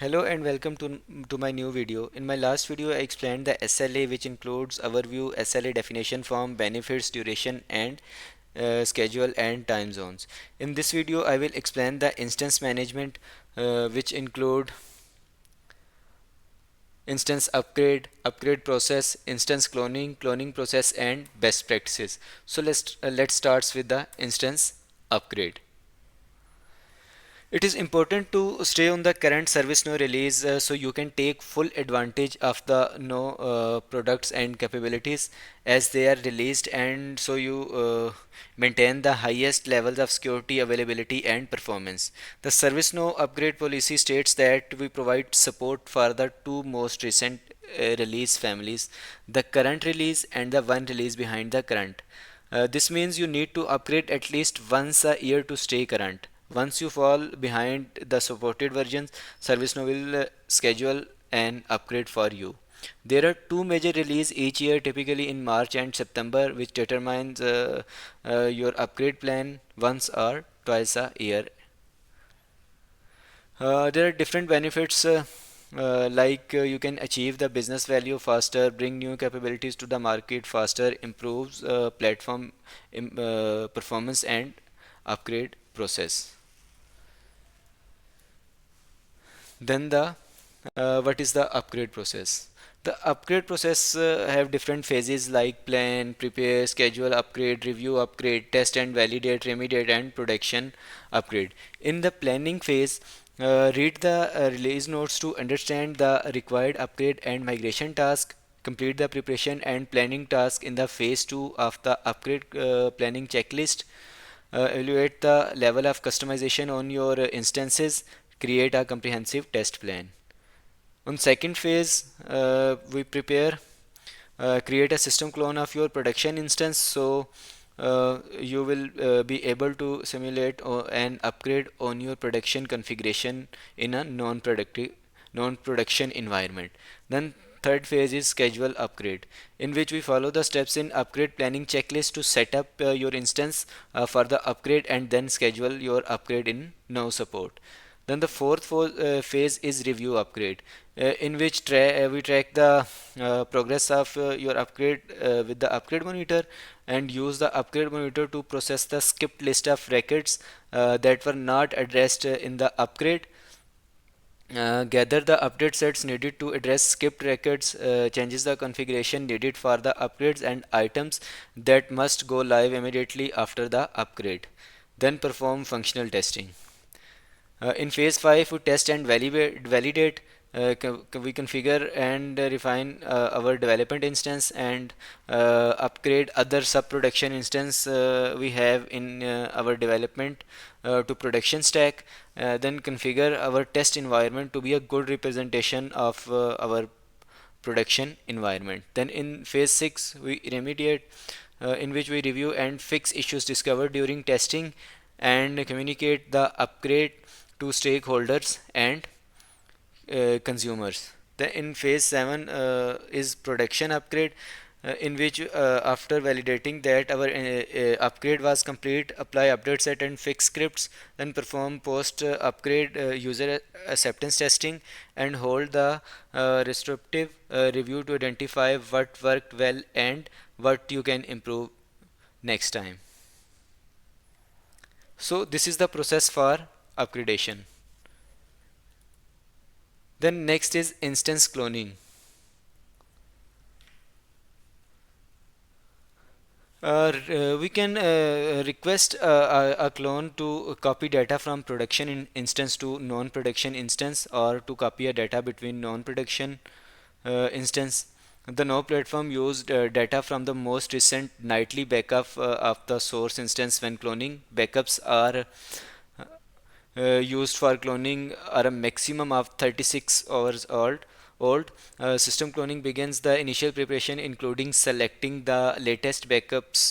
Hello and welcome to my new video. In my last video, I explained the SLA, which includes overview, SLA definition form, benefits, duration, and schedule and time zones. In this video, I will explain the instance management, which include instance upgrade process, instance cloning process, and best practices. So let's start with the instance upgrade. It is important to stay on the current ServiceNow release so you can take full advantage of the no products and capabilities as they are released, and so you maintain the highest levels of security, availability, and performance. The ServiceNow upgrade policy states that we provide support for the two most recent release families, the current release and the one release behind the current. This means you need to upgrade at least once a year to stay current. Once you fall behind the supported versions, ServiceNow will schedule an upgrade for you. There are two major releases each year, typically in March and September, which determines your upgrade plan once or twice a year. There are different benefits like you can achieve the business value faster, bring new capabilities to the market faster, improves platform performance, and upgrade process. Then the what is the upgrade process? The upgrade process have different phases like plan, prepare, schedule, upgrade, review, upgrade, test and validate, remediate, and production upgrade. In the planning phase, read the release notes to understand the required upgrade and migration task. Complete the preparation and planning task in the phase 2 of the upgrade planning checklist. Evaluate the level of customization on your instances. Create a comprehensive test plan. On second phase, we prepare, create a system clone of your production instance, so you will be able to simulate an upgrade on your production configuration in a non-production environment. Then third phase is schedule upgrade, in which we follow the steps in upgrade planning checklist to set up your instance for the upgrade and then schedule your upgrade in no support. Then the fourth phase is review upgrade, in which we track the progress of your upgrade with the upgrade monitor and use the upgrade monitor to process the skipped list of records that were not addressed in the upgrade. Gather the update sets needed to address skipped records, changes the configuration needed for the upgrades and items that must go live immediately after the upgrade. Then perform functional testing. In phase 5, we test and validate. We configure and refine our development instance and upgrade other sub-production instance we have in our development to production stack. Then configure our test environment to be a good representation of our production environment. Then in phase 6, we remediate, in which we review and fix issues discovered during testing and communicate the upgrade to stakeholders and consumers. Then in phase 7 is production upgrade, in which after validating that our upgrade was complete, apply update set and fix scripts, then perform post upgrade user acceptance testing and hold the retrospective review to identify what worked well and what you can improve next time. So this is the process for upgradation. Then next is instance cloning. We can request a clone to copy data from production instance to non-production instance, or to copy a data between non-production instance. The No platform used data from the most recent nightly backup of the source instance when cloning. Backups are used for cloning are a maximum of 36 hours old. System cloning begins the initial preparation, including selecting the latest backups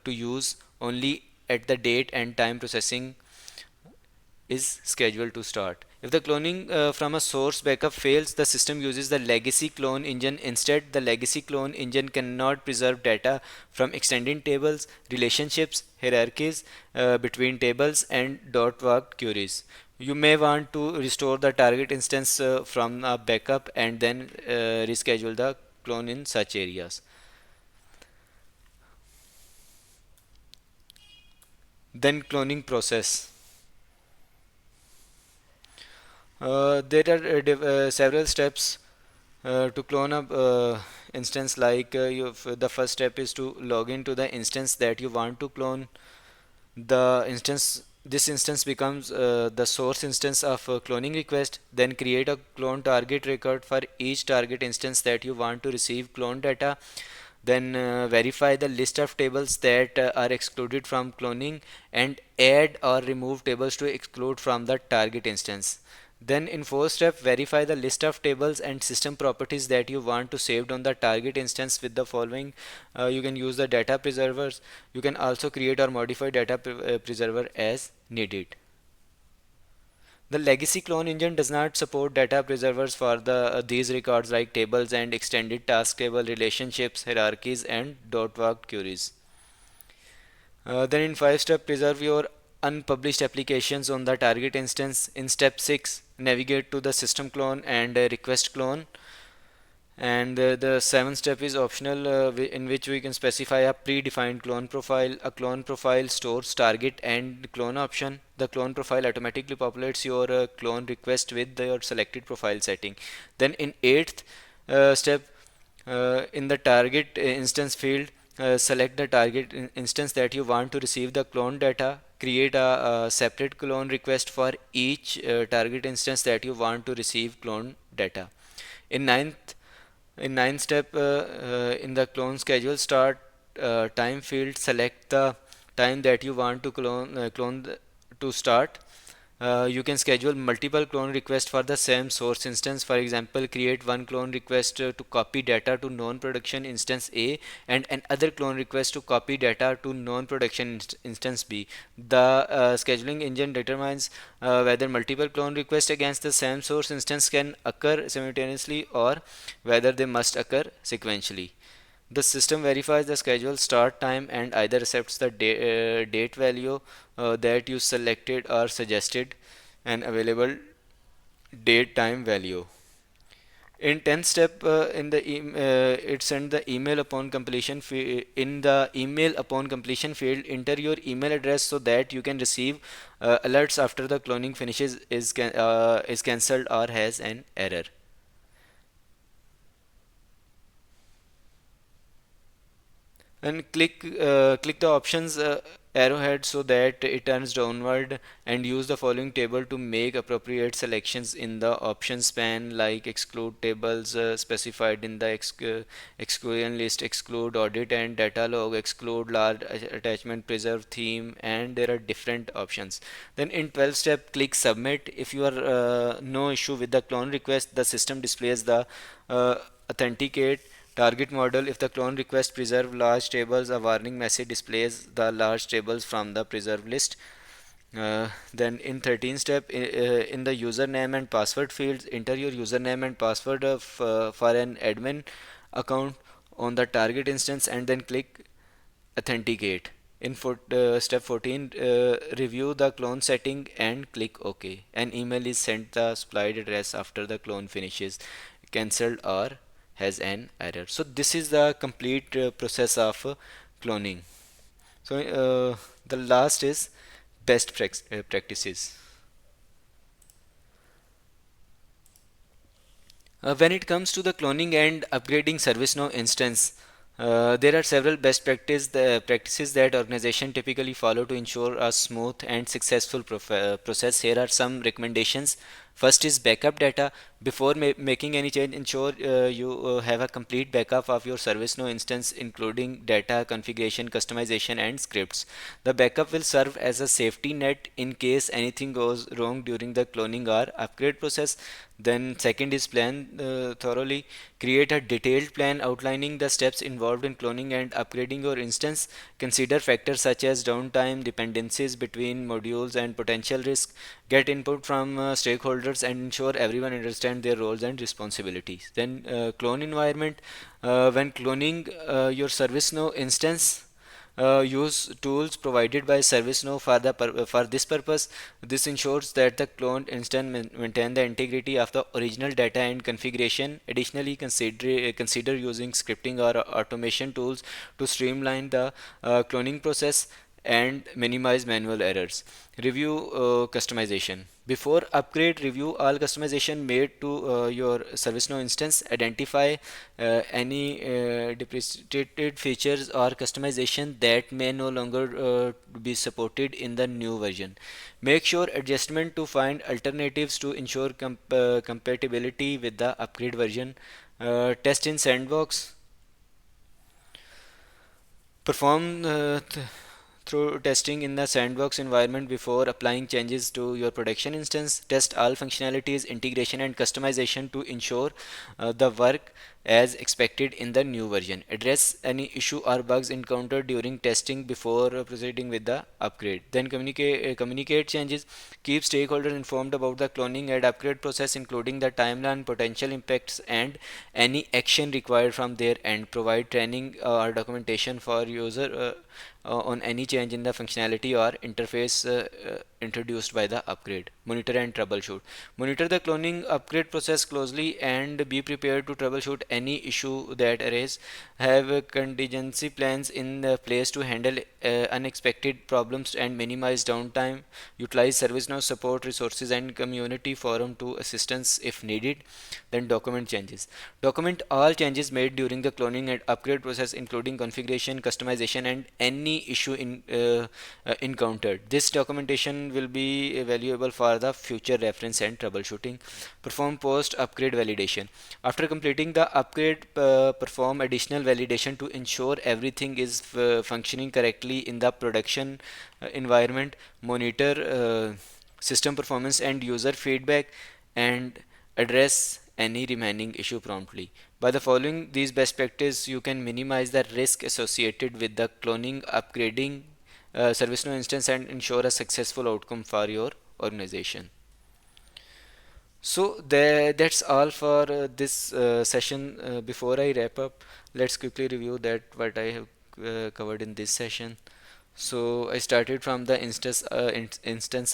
to use only at the date and time processing is scheduled to start. If the cloning from a source backup fails, the system uses the legacy clone engine instead. The legacy clone engine cannot preserve data from extended tables, relationships, hierarchies between tables, and dot walk queries. You may want to restore the target instance from a backup and then reschedule the clone in such areas. Then cloning process. There are several steps to clone a instance. Like the first step is to log into the instance that you want to clone. This instance becomes the source instance of a cloning request. Then create a clone target record for each target instance that you want to receive clone data. Then verify the list of tables that are excluded from cloning and add or remove tables to exclude from the target instance. Then in fourth step, verify the list of tables and system properties that you want to saved on the target instance with the following. You can use the data preservers. You can also create or modify data preserver as needed. The legacy clone engine does not support data preservers for these records like tables and extended task table relationships, hierarchies, and dot-walk queries. Then in 5 step, preserve your unpublished applications on the target instance. In step 6, navigate to the system clone and request clone. And the seventh step is optional, in which we can specify a predefined clone profile. A clone profile stores target and clone option. The clone profile automatically populates your clone request with your selected profile setting. Then in eighth step, in the target instance field, select the target instance that you want to receive the clone data. Create a separate clone request for each target instance that you want to receive clone data. In ninth step, in the clone schedule start time field, select the time that you want to to start. You can schedule multiple clone requests for the same source instance. For example, create one clone request to copy data to non-production instance A and another clone request to copy data to non-production instance B. The scheduling engine determines whether multiple clone requests against the same source instance can occur simultaneously or whether they must occur sequentially. The system verifies the schedule start time and either accepts the date value that you selected or suggested an available date time value. In 10th step, it send the email upon completion in the email upon completion field. Enter your email address so that you can receive alerts after the cloning finishes is cancelled or has an error. And click the options arrowhead so that it turns downward, and use the following table to make appropriate selections in the options pane, like exclude tables specified in the exclusion list, exclude audit and data log, exclude large attachment, preserve theme, and there are different options. Then in 12 step, click submit. If you are no issue with the clone request, the system displays the authenticate target model. If the clone request preserve large tables, a warning message displays the large tables from the preserve list. Then in 13 step, in the username and password fields, enter your username and password for an admin account on the target instance and then click authenticate. In step 14, review the clone setting and click OK. An email is sent the supplied address after the clone finishes, cancelled or has an error. So this is the complete process of cloning. So the last is best practices. When it comes to the cloning and upgrading ServiceNow instance, there are several best practices that organization typically follow to ensure a smooth and successful process. Here are some recommendations. First is backup data. Before making any change, ensure you have a complete backup of your ServiceNow instance, including data, configuration, customization, and scripts. The backup will serve as a safety net in case anything goes wrong during the cloning or upgrade process. Then second is plan thoroughly. Create a detailed plan outlining the steps involved in cloning and upgrading your instance. Consider factors such as downtime, dependencies between modules, and potential risk. Get input from stakeholders and ensure everyone understands their roles and responsibilities. Then clone environment. When cloning your ServiceNow instance, use tools provided by ServiceNow for this purpose. This ensures that the cloned instance maintain the integrity of the original data and configuration. Additionally, consider using scripting or automation tools to streamline the cloning process and minimize manual errors. Review customization. Before upgrade, review all customization made to your ServiceNow instance. Identify any deprecated features or customization that may no longer be supported in the new version. Make sure adjustment to find alternatives to ensure compatibility with the upgrade version. Test in sandbox. Perform through testing in the sandbox environment before applying changes to your production instance. Test all functionalities, integration, and customization to ensure the work as expected in the new version. Address any issue or bugs encountered during testing before proceeding with the upgrade. Then communicate changes. Keep stakeholders informed about the cloning and upgrade process, including the timeline, potential impacts, and any action required from their end. Provide training or documentation for user on any change in the functionality or interface introduced by the upgrade. Monitor and troubleshoot. Monitor the cloning upgrade process closely and be prepared to troubleshoot any issue that arises. Have contingency plans in place to handle unexpected problems and minimize downtime. Utilize ServiceNow support resources and community forum to assistance if needed. Then document changes. Document all changes made during the cloning and upgrade process, including configuration, customization, and any issue encountered. This documentation will be valuable for the future reference and troubleshooting. Perform post upgrade validation. After completing the upgrade, perform additional validation to ensure everything is functioning correctly in the production environment. Monitor system performance and user feedback, and address any remaining issue promptly. By the following these best practices, you can minimize the risk associated with the cloning, upgrading ServiceNow instance, and ensure a successful outcome for your organization. So that's all for this session. Before I wrap up, let's quickly review that what I have covered in this session. So I started from the instance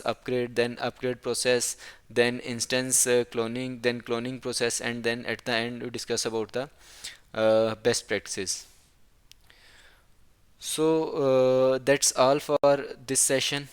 upgrade, then upgrade process, then instance cloning, then cloning process, and then at the end we discuss about the best practices. So that's all for this session.